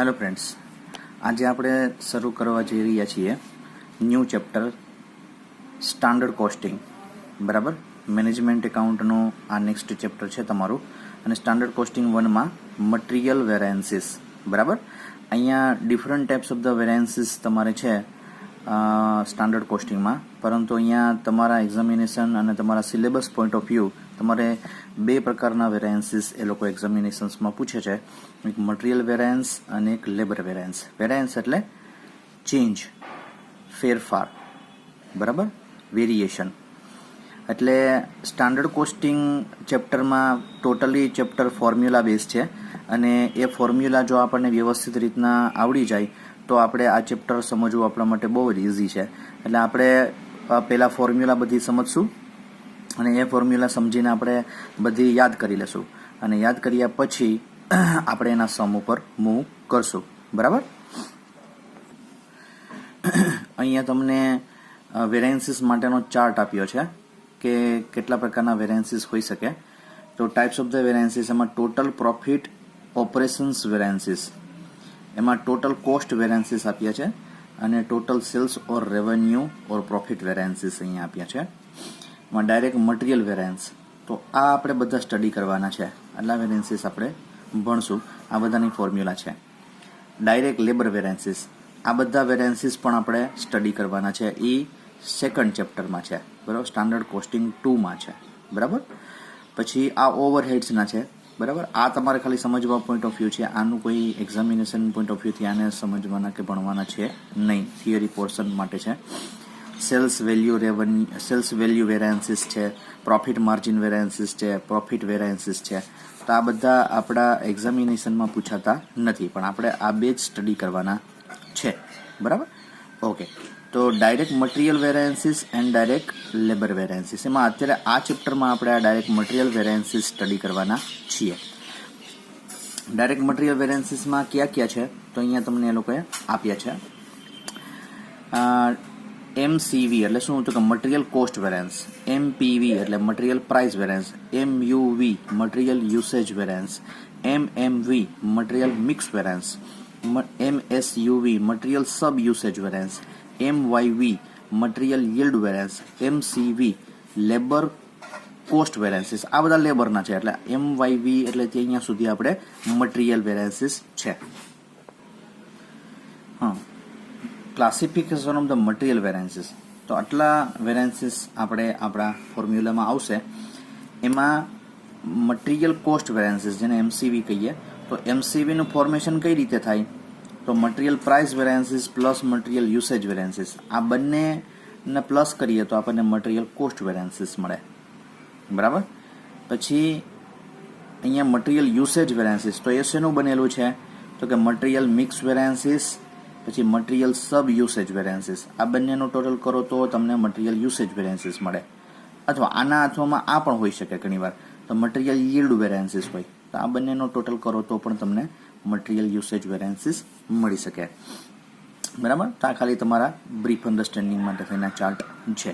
Hello friends, आज આપણે શરૂ કરવા જઈ રહ્યા છીએ ન્યૂ ચેપ્ટર સ્ટાન્ડર્ડ કોસ્ટિંગ. બરાબર, મેનેજમેન્ટ એકાઉન્ટનું આ નેક્સ્ટ ચેપ્ટર છે તમારું. અને સ્ટાન્ડર્ડ કોસ્ટિંગ 1 માં મટીરિયલ વેરિયન્સીસ. બરાબર, અહીંયા different types of the variances તમારે છે સ્ટાન્ડર્ડ કોસ્ટિંગમાં, પરંતુ અહીંયા તમારા એક્ઝામિનેશન અને તમારા સિલેબસ પોઈન્ટ ઓફ વ્યૂ તમારે બે પ્રકારના વેરિયન્સીસ એ લોકો એક્ઝામિનેશન્સમાં પૂછે છે. એક મટીરિયલ વેરિયન્સ અને એક લેબર વેરિયન્સ. વેરિયન્સ એટલે ચેન્જ, ફેરફાર. બરાબર, વેરિએશન. એટલે સ્ટાન્ડર્ડ કોસ્ટિંગ ચેપ્ટરમાં ટોટલી ચેપ્ટર ફોર્મ્યુલા બેઝ છે, અને એ ફોર્મ્યુલા જો આપણને વ્યવસ્થિત રીતના આવડી જાય તો આપણે આ ચેપ્ટર સમજવું આપણા માટે બહુ જ ઇઝી છે. એટલે આપણે પહેલાં ફોર્મ્યુલા બધી સમજશું, અને એ ફોર્મ્યુલા સમજીને આપણે બધી યાદ કરી લેશું, અને યાદ કર્યા પછી આપણે એના સમ ઉપર મૂવ કરશું. બરાબર, અહીંયા તમને વેરિયન્સીસ માટેનો ચાર્ટ આપ્યો છે કે કેટલા પ્રકારના વેરિયન્સીસ હોઈ શકે. તો ટાઈપ્સ ઓફ ધ વેરિયન્સીસ, એમાં ટોટલ પ્રોફિટ ઓપરેશન્સ વેરિયન્સીસ, એમાં ટોટલ કોસ્ટ વેરિયન્સીસ આપ્યા છે, અને ટોટલ સેલ્સ ઓર રેવન્યુ ઓર પ્રોફિટ વેરિયન્સીસ અહીંયા આપ્યા છે. એમાં ડાયરેક્ટ મટીરિયલ વેરિયન્સ, તો આ આપણે બધા સ્ટડી કરવાના છે. આટલા વેરિયન્સીસ આપણે ભણશું, આ બધાની ફોર્મ્યુલા છે. ડાયરેક્ટ લેબર વેરિયન્સીસ, આ બધા વેરિયન્સીસ પણ આપણે સ્ટડી કરવાના છે. એ સેકન્ડ ચેપ્ટરમાં છે. બરાબર, સ્ટાન્ડર્ડ કોસ્ટિંગ 2 માં છે. બરાબર, પછી આ ઓવરહેડ્સના છે. બરાબર, આ તમારે ખાલી સમજવા પોઈન્ટ ઓફ વ્યૂ છે, આનું કોઈ એક્ઝામિનેશન પોઈન્ટ ઓફ વ્યૂથી આને સમજવાના કે ભણવાના છે નહીં, થિયરી પોર્શન માટે છે. સેલ્સ વેલ્યુ વેરિયન્સીસ છે, પ્રોફિટ માર્જિન વેરિયન્સીસ છે, પ્રોફિટ વેરિયન્સીસ છે. તો આ બધા આપણા એક્ઝામિનેશનમાં પૂછાતા નથી, પણ આપણે આ બે જ સ્ટડી કરવાના છે. બરાબર, ઓકે. તો direct material variances and direct labour variances, એમાં અત્યારે આ ચેપ્ટરમાં આપણે આ ડાયરેક્ટ મટીરિયલ વેરિયન્સીસ સ્ટડી કરવાના છીએ. ડાયરેક્ટ મટીરિયલ વેરિયન્સીસમાં કયા કયા છે તો અહીંયા તમને એ લોકોએ આપ્યા છે. MCV એટલે શું? તો કે મટીરિયલ કોસ્ટ વેરિયન્સ, MPV એટલે material price variance, MUV material usage variance, MMV material mix variance, MSUV material sub usage variance, MYV material yielded variance, MCV labour cost variances. આ બધા લેબરના છે, એટલે MYV એટલે અહીંયા સુધી આપણે મટીરિયલ વેરિયન્સીસ છે. હા, classification of the material variances, તો આટલા વેરિયન્સીસ આપણે આપણા ફોર્મ્યુલામાં આવશે. એમાં મટીરિયલ કોસ્ટ વેરિયન્સીસ, જેને MCV કહીએ, તો MCV નું ફોર્મેશન કઈ રીતે થાય? તો material price variances plus material usage variances, આ બંનેને પ્લસ કરીએ તો આપણને મટીરિયલ કોસ્ટ વેરિયન્સીસ મળે. બરાબર, પછી અહીંયા મટીરિયલ યુસેજ વેરિયન્સીસ, તો એ શેનું બનેલું છે? તો કે મટીરિયલ મિક્સ વેરિયન્સીસ, પછી મટીરિયલ સબ યુસેજ વેરિયન્સીસ. આ બંનેનું ટોટલ કરો તો તમને મટીરિયલ યુસેજ વેરિયન્સીસ મળે. અથવા આમાં આ પણ હોઈ શકે ઘણીવાર, તો મટીરિયલ yielded વેરિયન્સીસ હોય, તો આ બંનેનો ટોટલ કરો તો પણ તમને મટીરિયલ યુસેજ વેરિયન્સીસ મળી શકે. બરાબર, તો આ ખાલી તમારા બ્રીફ અન્ડરસ્ટેન્ડિંગ માટે થઈને ચાર્ટ છે.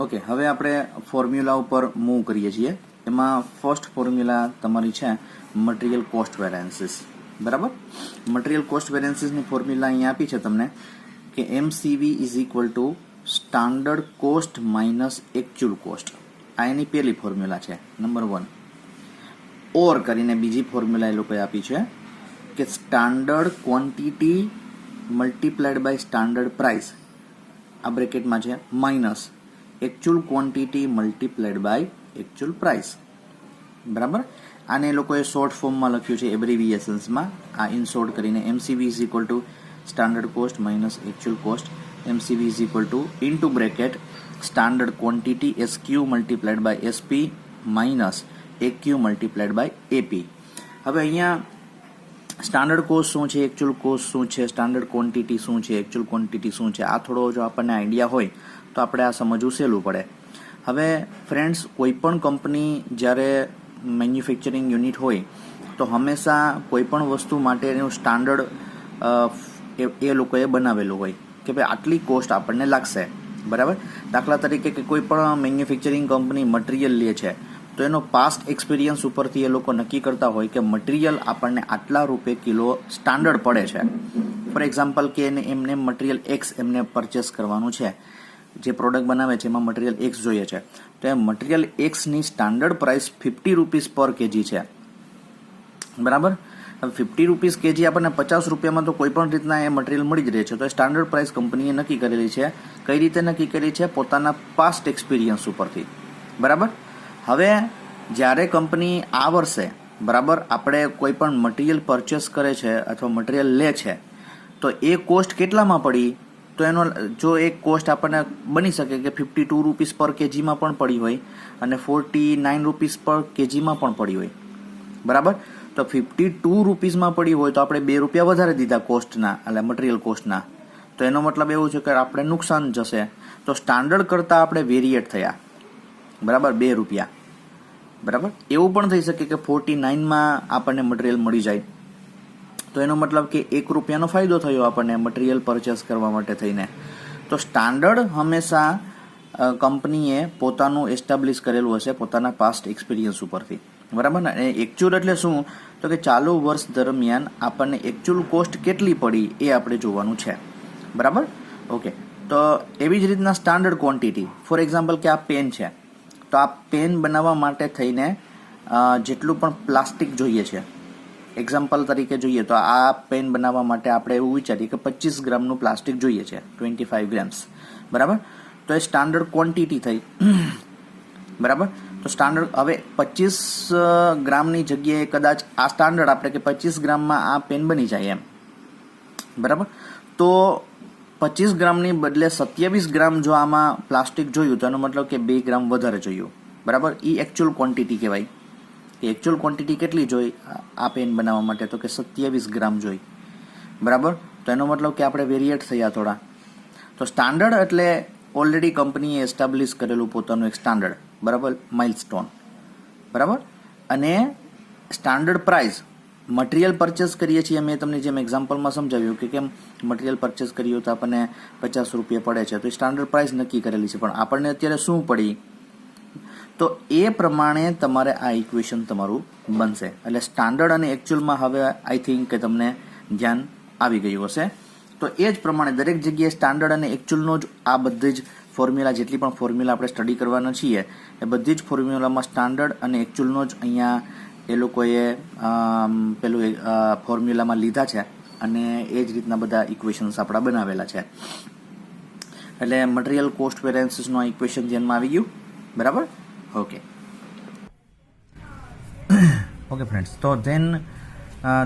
ઓકે, હવે આપણે ફોર્મ્યુલા ઉપર મૂવ કરીએ છીએ. એમાં ફર્સ્ટ ફોર્મ્યુલા તમારી છે મટીરિયલ કોસ્ટ વેરિયન્સીસ. બરાબર, મટીરિયલ કોસ્ટ વેરિયન્સીસની ફોર્મ્યુલા અહીંયા આપી છે તમને કે MCV is equal to standard cost minus actual cost. આ એની પહેલી ફોર્મ્યુલા છે, નંબર 1. ઓર કરીને બીજી ફોર્મ્યુલા એ લોકોએ આપી છે કે standard quantity multiplied by standard price, આ બ્રેકેટમાં છે, minus actual quantity multiplied by actual price. બરાબર, આને એ લોકોએ શોર્ટ ફોર્મમાં લખ્યું છે, એબ્રિવિએશન્સમાં. આ ઇન શોર્ટ કરીને MCV is equal to standard cost minus actual cost, MCV is equal to into bracket standard quantity SQ multiplied by SP minus AQ multiplied by AP. હવે અહીંયા સ્ટાન્ડર્ડ કોસ્ટ શું છે, એકચ્યુઅલ કોસ્ટ શું છે, standard quantity શું છે, actual quantity શું છે, આ થોડો જો આપણને આઈડિયા હોય તો આપણે આ સમજવું સહેલું પડે. હવે ફ્રેન્ડ્સ, કોઈ પણ કંપની જ્યારે મેન્યુફેક્ચરિંગ યુનિટ હોય તો હંમેશા કોઈ પણ વસ્તુ માટે એનું સ્ટાન્ડર્ડ એ લોકોએ બનાવેલું હોય કે ભાઈ આટલી કોસ્ટ આપણને લાગશે. બરાબર, દાખલા તરીકે કે કોઈ પણ મેન્યુફેક્ચરિંગ કંપની મટીરિયલ લે છે તો એનો પાસ્ટ એક્સપિરિયન્સ ઉપરથી એ લોકો નક્કી કરતા હોય કે મટીરિયલ આપણને આટલા રૂપિયા કિલો સ્ટાન્ડર્ડ પડે છે. ફોર એક્ઝામ્પલ કે એમને મટીરિયલ એક્સ એમને પરચેસ કરવાનું છે, જે પ્રોડક્ટ બનાવે છે એમાં મટીરિયલ એક્સ જોઈએ છે, તો એ મટીરિયલ એક્સની standard price 50 rupees per KG છે. બરાબર. 50 રૂપીસ કેજી આપણને 50 રૂપિયામાં તો કોઈ પણ રીતના એ મટીરિયલ મળી જ રહે છે. તો એ સ્ટાન્ડર્ડ પ્રાઇસ કંપનીએ નક્કી કરેલી છે. કઈ રીતે નક્કી કરી છે? પોતાના પાસ્ટ એક્સપિરિયન્સ ઉપરથી. બરાબર. હવે જ્યારે કંપની આ વર્ષે બરાબર આપણે કોઈ પણ મટીરિયલ પરચેસ કરે છે અથવા મટીરિયલ લે છે, તો એ કોસ્ટ કેટલામાં પડી? તો એનો જો એક કોસ્ટ આપણને બની શકે કે 52 રૂપીસ પર કેજીમાં પણ પડી હોય અને 49 રૂપીસ પર કેજીમાં પણ પડી હોય. બરાબર. તો 52 રૂપીસમાં પડી હોય તો આપણે 2 રૂપિયા વધારે દીધા કોસ્ટના, એટલે મટીરિયલ કોસ્ટના, તો એનો મતલબ એવું છે કે આપણે નુકસાન જશે. તો સ્ટાન્ડર્ડ કરતાં આપણે વેરિએટ થયા. બરાબર, 2 રૂપિયા. બરાબર. એવું પણ થઈ શકે કે 49માં આપણને મટીરિયલ મળી જાય, તો એનો મતલબ કે 1 રૂપિયાનો ફાયદો થયો આપણને મટીરિયલ પરચેસ કરવા માટે થઈને. તો સ્ટાન્ડર્ડ હંમેશા કંપનીએ પોતાનું એસ્ટાબ્લિશ કરેલું હશે પોતાના પાસ્ટ એક્સપિરિયન્સ ઉપરથી. બરાબર ને. અને એકચ્યુઅલ એટલે શું? તો કે ચાલુ વર્ષ દરમિયાન આપણને એકચ્યુઅલ કોસ્ટ કેટલી પડી એ આપણે જોવાનું છે. બરાબર. ઓકે. તો એવી જ રીતના સ્ટાન્ડર્ડ ક્વોન્ટિટી, ફોર એક્ઝામ્પલ કે આ પેન છે, તો આ પેન બનાવવા માટે થઈને જેટલું પણ પ્લાસ્ટિક જોઈએ છે, એક્ઝામ્પલ તરીકે જોઈએ તો આ પેન બનાવવા માટે આપણે એવું વિચારીએ કે 25 ગ્રામનું પ્લાસ્ટિક જોઈએ છે, 25 ગ્રામ્સ. બરાબર. તો એ સ્ટાન્ડર્ડ ક્વોન્ટિટી થઈ. બરાબર. તો સ્ટાન્ડર્ડ હવે 25 ગ્રામની જગ્યાએ કદાચ આ સ્ટાન્ડર્ડ આપણે કે 25 ગ્રામમાં આ પેન બની જાય એમ. બરાબર. તો 25 ગ્રામની બદલે 27 ગ્રામ જો આમાં પ્લાસ્ટિક જોયું તો એનો મતલબ કે 2 ગ્રામ વધારે જોયું. બરાબર. એ એકચ્યુઅલ ક્વોન્ટિટી કહેવાય. કે એકચ્યુઅલ ક્વોન્ટિટી કેટલી જોઈ આ પેન બનાવવા માટે? તો કે 27 ગ્રામ જોઈ. બરાબર. તો એનો મતલબ કે આપણે વેરિએટ થયા થોડા. તો સ્ટાન્ડર્ડ એટલે ઓલરેડી કંપનીએ એસ્ટાબ્લિશ કરેલું પોતાનું એક સ્ટાન્ડર્ડ. બરાબર, માઇલસ્ટોન. બરાબર. અને સ્ટાન્ડર્ડ પ્રાઇસ મટીરિયલ પરચેસ કરીએ છીએ, મેં તમને જેમ એક્ઝામ્પલમાં સમજાવ્યું કે કેમ મટીરિયલ પરચેસ કર્યું તો આપણને 50 રૂપિયા પડે છે, તો એ સ્ટાન્ડર્ડ પ્રાઇસ નક્કી કરેલી છે. પણ આપણને અત્યારે શું પડી? તો એ પ્રમાણે તમારે આ ઇક્વેશન તમારું બનશે. એટલે સ્ટાન્ડર્ડ અને એકચ્યુઅલમાં હવે આઈ થિંક કે તમને ધ્યાન આવી ગયું હશે. તો એ જ પ્રમાણે દરેક જગ્યાએ સ્ટાન્ડર્ડ અને એકચ્યુઅલનો જ આ બધી જ ફોર્મ્યુલા, જેટલી પણ ફોર્મ્યુલા આપણે સ્ટડી કરવાના છીએ એ બધી જ ફોર્મ્યુલામાં સ્ટાન્ડર્ડ અને એકચ્યુઅલનો જ અહીંયા એ લોકોએ પેલું ફોર્મ્યુલામાં લીધા છે અને એ જ રીતના બધા ઇક્વેશન્સ આપણા બનાવેલા છે. એટલે મટીરિયલ કોસ્ટ વેરિયન્સીસનો આ ઇક્વેશન ધ્યાનમાં આવી ગયું. બરાબર. Okay friends. તો ધેન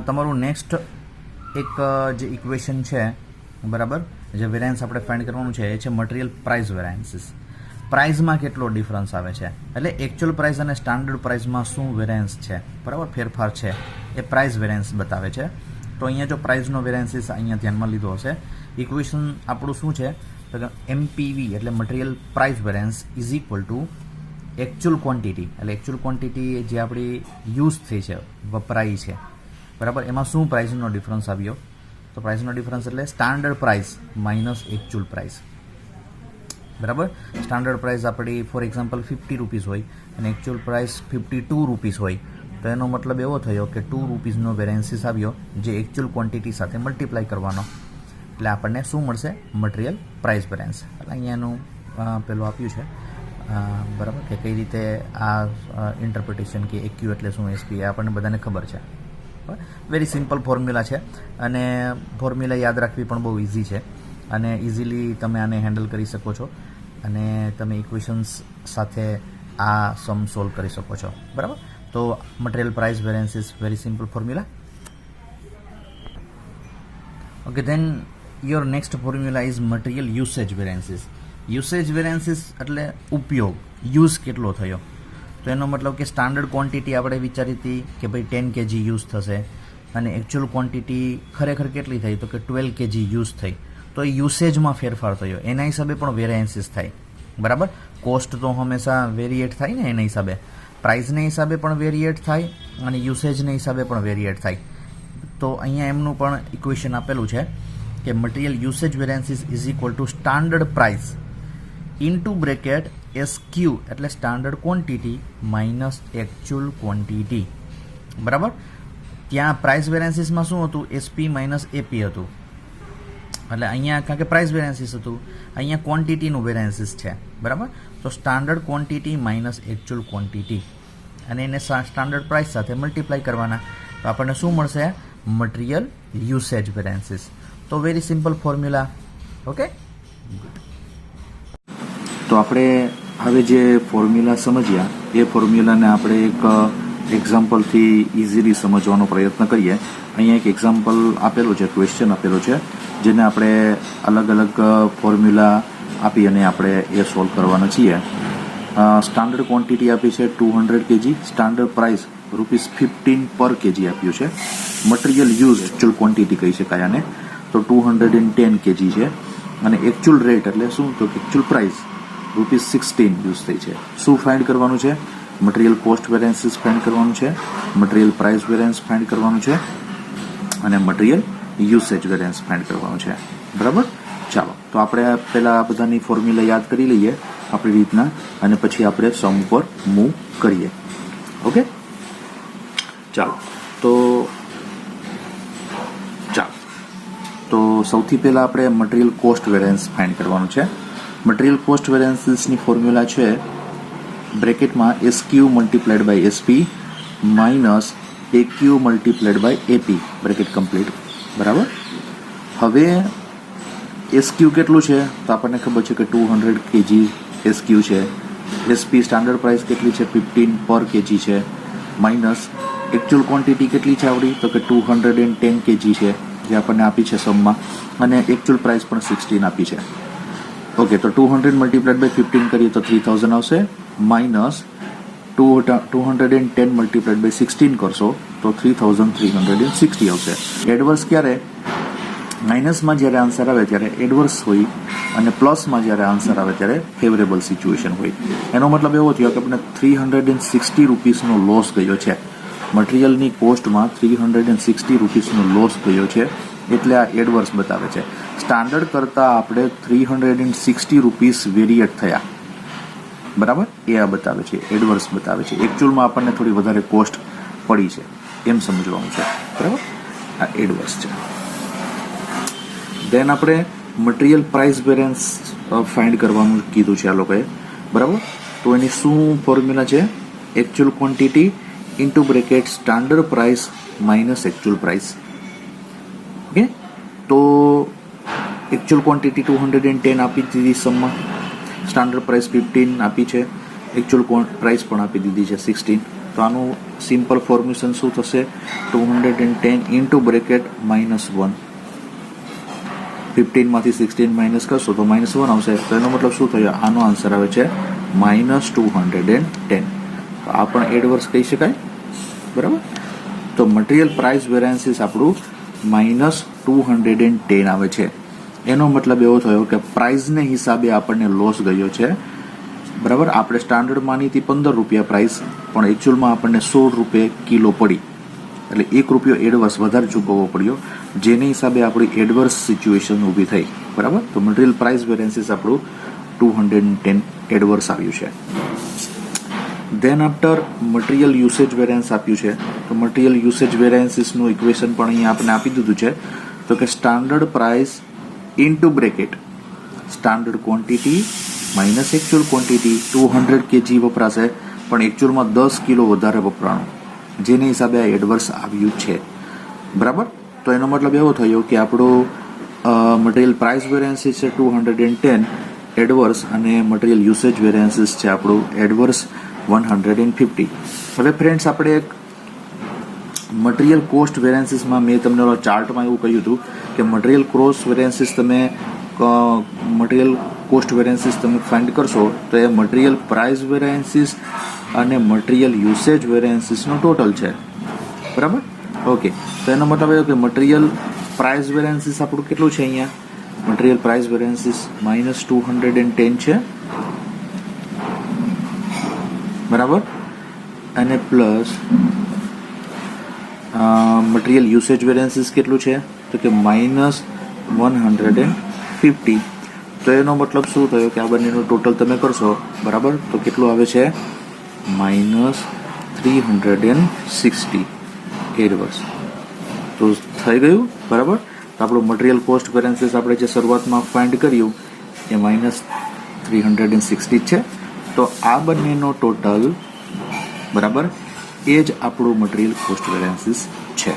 તમારું નેક્સ્ટ એક જે ઇક્વેશન છે, બરાબર, જે વેરિયન્સ આપણે ફાઇન્ડ કરવાનું છે એ છે મટીરિયલ પ્રાઇસ વેરિયન્સીસ. પ્રાઇસમાં કેટલો ડિફરન્સ આવે છે, એટલે એકચ્યુઅલ પ્રાઇસ અને સ્ટાન્ડર્ડ પ્રાઇસમાં શું વેરિયન્સ છે, બરાબર, ફેરફાર છે, એ પ્રાઇસ વેરિયન્સ બતાવે છે. તો અહીંયા જો પ્રાઇસનો વેરિયન્સીસ અહીંયા ધ્યાનમાં લીધો હશે. ઇક્વેશન આપણું શું છે? તો કે MPV એટલે material price variance is equal two actual quantity, એટલે એકચ્યુઅલ ક્વોન્ટિટી જે આપણી યુઝ થઈ છે, વપરાઈ છે, બરાબર, એમાં શું પ્રાઇસનો ડિફરન્સ આવ્યો? તો પ્રાઇસનો ડિફરન્સ એટલે standard price minus actual price. બરાબર. સ્ટાન્ડર્ડ પ્રાઇસ આપણી ફોર એક્ઝામ્પલ 50 રૂપીસ હોય અને એકચ્યુઅલ પ્રાઇસ 52 રૂપીસ હોય, તો એનો મતલબ એવો થયો કે 2 રૂપીસનો વેરિયન્સીસ આવ્યો, જે એકચ્યુઅલ ક્વોન્ટિટી સાથે મલ્ટીપ્લાય કરવાનો, એટલે આપણને શું મળશે? Material price variance. એટલે અહીંયાનું પેલું આપ્યું છે, બરાબર, કે કઈ રીતે આ ઇન્ટરપ્રિટેશન કે EQ એટલે શું, SP એ આપણને બધાને ખબર છે. વેરી સિમ્પલ ફોર્મ્યુલા છે અને ફોર્મ્યુલા યાદ રાખવી પણ બહુ ઇઝી છે અને ઇઝીલી તમે આને હેન્ડલ કરી શકો છો અને તમે ઇક્વેશન્સ સાથે આ સમ સોલ્વ કરી શકો છો. બરાબર. તો material price variance is very simple formula. Okay, then your next formula is material usage variances. Usage variances એટલે ઉપયોગ, યુઝ કેટલો થયો. તો એનો મતલબ કે સ્ટાન્ડર્ડ ક્વોન્ટિટી આપણે વિચારી હતી કે ભાઈ 10 kg યુઝ થશે અને એકચ્યુઅલ ક્વોન્ટિટી ખરેખર કેટલી થઈ? તો કે 12 kg યુઝ થઈ. તો એ યુસેજમાં ફેરફાર થયો, એના હિસાબે પણ વેરિયન્સીસ થાય. બરાબર. કોસ્ટ તો હંમેશા વેરિએટ થાય ને, એના હિસાબે પ્રાઇસના હિસાબે પણ વેરિએટ થાય અને યુસેજના હિસાબે પણ વેરિએટ થાય. તો અહીંયા એમનું પણ ઇક્વેશન આપેલું છે કે material usage variances is equal to standard price into bracket SQ એટલે standard quantity minus actual quantity, બરાબર. ત્યાં પ્રાઇસ વેરિયન્સીસમાં શું હતું? SP માઇનસ AP હતું. એટલે અહીંયા કારણ કે પ્રાઇસ વેરિયન્સીસ હતું, અહીંયા ક્વોન્ટિટીનું વેરિયન્સીસ છે, બરાબર. તો standard quantity minus actual quantity અને એને સ્ટાન્ડર્ડ પ્રાઇસ સાથે મલ્ટીપ્લાય કરવાના, તો આપણને શું મળશે? Material usage variances. તો વેરી સિમ્પલ ફોર્મ્યુલા. ઓકે, તો આપણે હવે જે ફોર્મ્યુલા સમજ્યા એ ફોર્મ્યુલાને આપણે એક એક્ઝામ્પલથી ઇઝીલી સમજવાનો પ્રયત્ન કરીએ. અહીંયા એક એક્ઝામ્પલ આપેલું છે, ક્વેશ્ચન આપેલો છે, જેને આપણે અલગ અલગ ફોર્મ્યુલા આપી અને આપણે એ સોલ્વ કરવાના છીએ. સ્ટાન્ડર્ડ ક્વોન્ટિટી આપી છે 200 kg, સ્ટાન્ડર્ડ પ્રાઇસ ₹15 પર kg આપ્યું છે. મટીરિયલ યુઝ એકચ્યુઅલ ક્વોન્ટિટી કહી શકાય આને, તો 210 kg છે. અને એકચ્યુઅલ રેટ એટલે શું? તો એકચ્યુઅલ પ્રાઇસ ₹16 યુઝ થઈ છે. શું ફાઇન્ડ કરવાનું છે? મટીરિયલ કોસ્ટ વેરિયન્સીસ ફાઇન્ડ કરવાનું છે, મટીરિયલ પ્રાઇસ વેરિયન્સ ફાઇન્ડ કરવાનું છે અને મટીરિયલ યુસેજ વેરિયન્સ ફાઇન્ડ કરવાનું છે, બરાબર. ચાલો, તો આપણે પહેલાં આ બધાની ફોર્મ્યુલા યાદ કરી લઈએ આપણી રીતના, અને પછી આપણે સમ ઉપર મૂવ કરીએ. ઓકે, ચાલો. તો સૌથી પહેલાં આપણે મટીરિયલ કોસ્ટ વેરિયન્સ ફાઇન્ડ કરવાનું છે. મટીરિયલ કોસ્ટ વેરિયન્સીસની ફોર્મ્યુલા છે બ્રેકેટમાં SQ multiplied by SP minus AQ multiplied by AP, bracket complete, બરાબર. હવે SQ કેટલું છે? તો આપણને ખબર છે કે 200 kg SQ છે. SP સ્ટાન્ડર્ડ પ્રાઇસ કેટલી છે? 15 પર kg છે. માઇનસ એકચ્યુઅલ ક્વોન્ટિટી કેટલી છે આવડી? તો કે 210 kg છે, જે આપણને આપી છે સમમાં, અને એકચ્યુઅલ પ્રાઇસ પણ 16 આપી છે. ઓકે, તો 200 મલ્ટીપ્લાઇડ બાય 15 કરીએ તો 3000 આવશે, માઇનસ 210 મલ્ટીપ્લાઇડ બાય 16 કરશો તો 3360 આવશે. એડવર્સ ક્યારે? માઇનસમાં જ્યારે આન્સર આવે ત્યારે એડવર્સ હોય, અને પ્લસમાં જ્યારે આન્સર આવે ત્યારે ફેવરેબલ સિચ્યુએશન હોય. એનો મતલબ એવો થયો કે આપણે 360 રૂપીસનો લોસ ગયો છે. મટીરિયલની કોસ્ટમાં 360 રૂપીસનો લોસ ગયો છે, એટલે આ એડવર્સ બતાવે છે. સ્ટાન્ડર્ડ કરતાં આપણે 360 રૂપીસ વેરિએટ થયા, બરાબર, એ આ બતાવે છે, એડવર્સ બતાવે છે. એકચ્યુઅલમાં આપણને થોડી વધારે કોસ્ટ પડી છે એમ સમજવાનું છે, બરાબર. આ એડવર્સ છે. દેન આપણે મટીરિયલ પ્રાઇસ વેરિયન્સ ફાઇન્ડ કરવાનું કીધું છે આ લોકોએ, બરાબર. તો એની શું ફોર્મ્યુલા છે? Actual quantity into bracket standard price minus actual price. Okay, તો એકચ્યુઅલ ક્વોન્ટિટી 210 આપી દીધી સમમાં, સ્ટાન્ડર્ડ પ્રાઇસ 15 આપી છે, એકચ્યુઅલ પ્રાઇસ પણ આપી દીધી છે 16. તો આનું સિમ્પલ ફોર્મ્યુલેશન શું થશે? 210 ઇન્ટુ બ્રેકેટ -1. 15માંથી 16 માઇનસ કરશો તો -1 આવશે. તો એનો મતલબ શું થયો? આનો આન્સર આવે છે -210. તો આ પણ એડવર્સ કહી શકાય, બરાબર. તો મટીરિયલ પ્રાઇસ વેરિયન્સીસ આપણું -210 આવે છે. એનો મતલબ એવો થયો કે પ્રાઇઝને હિસાબે આપણને લોસ ગયો છે, બરાબર. આપણે સ્ટાન્ડર્ડ માની હતી 15 રૂપિયા પ્રાઇસ, પણ એકચ્યુઅલમાં આપણને 16 રૂપિયા કિલો પડી, એટલે ₹1 એડવર્સ વધારે ચૂકવવો પડ્યો, જેને હિસાબે આપણી એડવર્સ સિચ્યુએશન ઊભી થઈ, બરાબર. તો મટીરિયલ પ્રાઇસ વેરિયન્સીસ આપણું 210 એડવર્સ આવ્યું છે. Then after material usage variance આપ્યું છે. તો મટીરિયલ યુસેજ વેરિયન્સીસનું ઇક્વેશન પણ અહીંયા આપણે આપી દીધું છે. તો કે standard price into bracket standard quantity minus actual quantity. 200 kg વપરાશે, પણ એકચ્યુઅલમાં 10 કિલો વધારે વપરાણું, જેને હિસાબે આ એડવર્સ આવ્યું છે, બરાબર. તો એનો મતલબ એવો થયો કે આપણું મટીરિયલ પ્રાઇસ વેરિયન્સીસ છે 210 એડવર્સ, અને મટીરિયલ યુસેજ વેરિયન્સીસ છે આપણું એડવર્સ 150. હવે ફ્રેન્ડ્સ, આપણે એક મટીરિયલ કોસ્ટ વેરિયન્સીસમાં મેં તમને ચાર્ટમાં એવું કહ્યું હતું કે material cross variances material cost variances તમે ફાઇન્ડ કરશો તો એ મટીરિયલ પ્રાઇસ વેરિયન્સીસ અને મટીરિયલ યુસેજ વેરિયન્સીસનો ટોટલ છે, બરાબર. ઓકે, તો એનો મતલબ એ કે મટીરિયલ પ્રાઇસ વેરિયન્સીસ આપણું કેટલું છે? અહીંયા મટીરિયલ પ્રાઇસ વેરિયન્સીસ -210 છે, બરાબર, અને પ્લસ મટીરિયલ યુસેજ વેરિયન્સીસ કેટલું છે? તો કે -150. તો તો એનો મતલબ શું થયો કે આ બંનેનું ટોટલ તમે કરશો બરાબર, તો કેટલું આવે છે -360 એડવર્સ. તો થઈ ગયું બરાબર. તો આપણું મટીરિયલ કોસ્ટ વેરિયન્સીસ આપણે જે શરૂઆતમાં ફાઇન્ડ કર્યું એ -360 છે. તો આ બંનેનો ટોટલ બરાબર એ જ આપણું મટીરિયલ કોસ્ટ વેરિયન્સીસ છે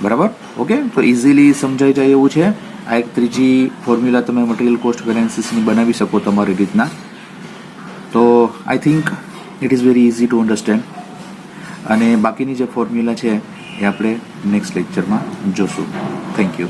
બરાબર. ઓકે, તો ઇઝીલી સમજાઈ જાય એવું છે. આ એક ત્રીજી ફોર્મ્યુલા તમે મટીરિયલ કોસ્ટ વેરિયન્સીસની બનાવી શકો તમારી રીતના. તો I think it is very easy to understand. અને બાકીની જે ફોર્મ્યુલા છે એ આપણે નેક્સ્ટ લેક્ચરમાં જોશું. Thank you.